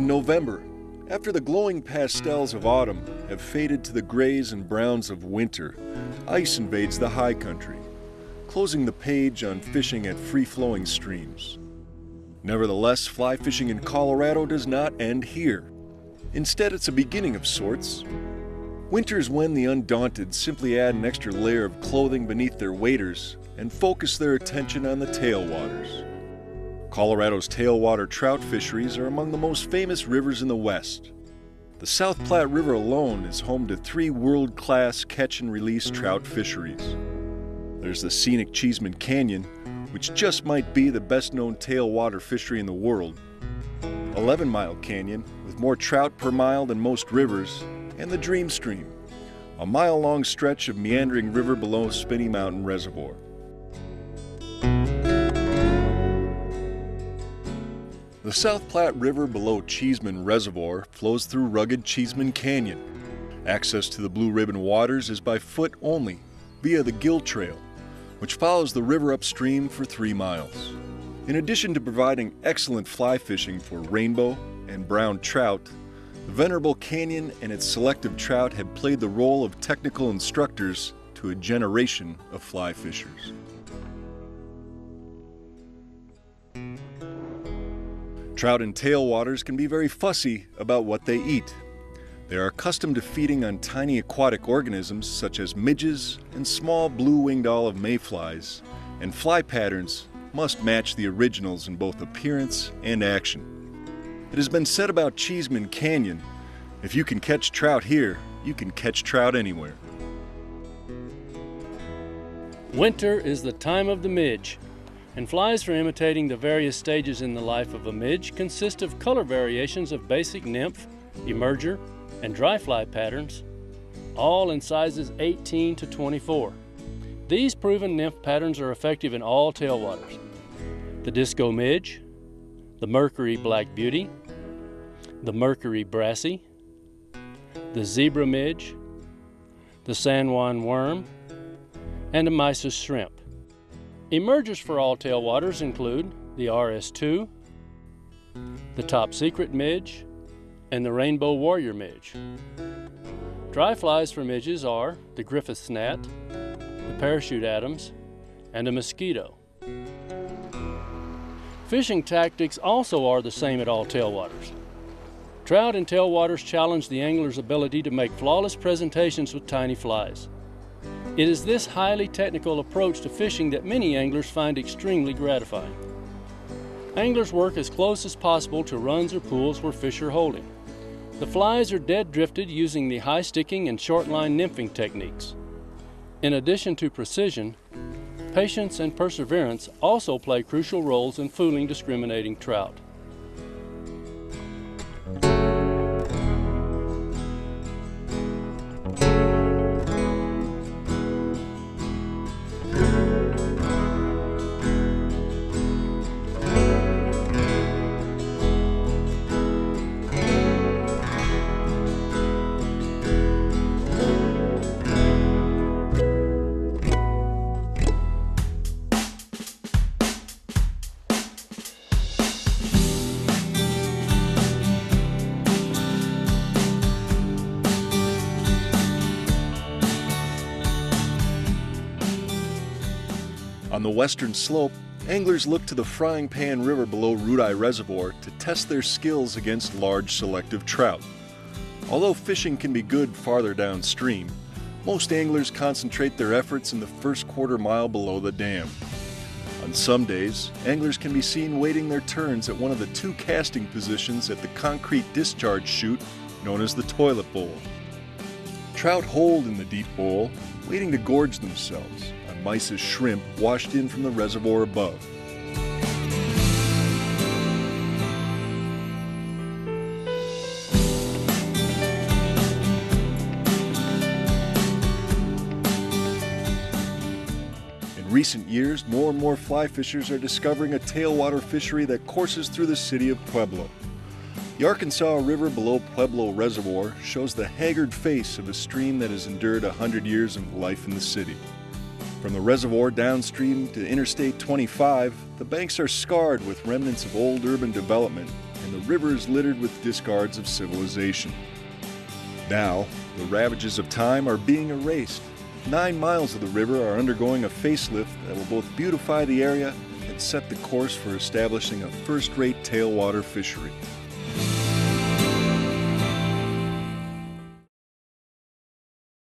In November, after the glowing pastels of autumn have faded to the grays and browns of winter, ice invades the high country, closing the page on fishing at free-flowing streams. Nevertheless, fly fishing in Colorado does not end here. Instead, it's a beginning of sorts. Winter is when the undaunted simply add an extra layer of clothing beneath their waders and focus their attention on the tailwaters. Colorado's tailwater trout fisheries are among the most famous rivers in the West. The South Platte River alone is home to 3 world-class catch-and-release trout fisheries. There's the scenic Cheesman Canyon, which just might be the best-known tailwater fishery in the world, 11-Mile Canyon, with more trout per mile than most rivers, and the Dream Stream, a mile-long stretch of meandering river below Spinney Mountain Reservoir. The South Platte River below Cheesman Reservoir flows through rugged Cheesman Canyon. Access to the Blue Ribbon waters is by foot only, via the Gill Trail, which follows the river upstream for 3 miles. In addition to providing excellent fly fishing for rainbow and brown trout, the venerable canyon and its selective trout had played the role of technical instructors to a generation of fly fishers. Trout in tailwaters can be very fussy about what they eat. They are accustomed to feeding on tiny aquatic organisms such as midges and small blue-winged olive mayflies, and fly patterns must match the originals in both appearance and action. It has been said about Cheesman Canyon, if you can catch trout here, you can catch trout anywhere. Winter is the time of the midge, and flies for imitating the various stages in the life of a midge consist of color variations of basic nymph, emerger, and dry fly patterns, all in sizes 18 to 24. These proven nymph patterns are effective in all tailwaters. The disco midge, the Mercury black beauty, the Mercury brassy, the zebra midge, the San Juan worm, and the mysis shrimp. Emergers for all tailwaters include the RS2, the Top Secret midge, and the Rainbow Warrior midge. Dry flies for midges are the Griffith's gnat, the Parachute Adams, and a mosquito. Fishing tactics also are the same at all tailwaters. Trout in tailwaters challenge the angler's ability to make flawless presentations with tiny flies. It is this highly technical approach to fishing that many anglers find extremely gratifying. Anglers work as close as possible to runs or pools where fish are holding. The flies are dead drifted using the high sticking and short line nymphing techniques. In addition to precision, patience and perseverance also play crucial roles in fooling discriminating trout. On the western slope, anglers look to the Frying Pan River below Rudeye Reservoir to test their skills against large selective trout. Although fishing can be good farther downstream, most anglers concentrate their efforts in the first quarter mile below the dam. On some days, anglers can be seen waiting their turns at one of the 2 casting positions at the concrete discharge chute known as the toilet bowl. Trout hold in the deep bowl, waiting to gorge themselves on mysis shrimp washed in from the reservoir above. In recent years, more and more fly fishers are discovering a tailwater fishery that courses through the city of Pueblo. The Arkansas River below Pueblo Reservoir shows the haggard face of a stream that has endured 100 years of life in the city. From the reservoir downstream to Interstate 25, the banks are scarred with remnants of old urban development and the river is littered with discards of civilization. Now, the ravages of time are being erased. 9 miles of the river are undergoing a facelift that will both beautify the area and set the course for establishing a first-rate tailwater fishery.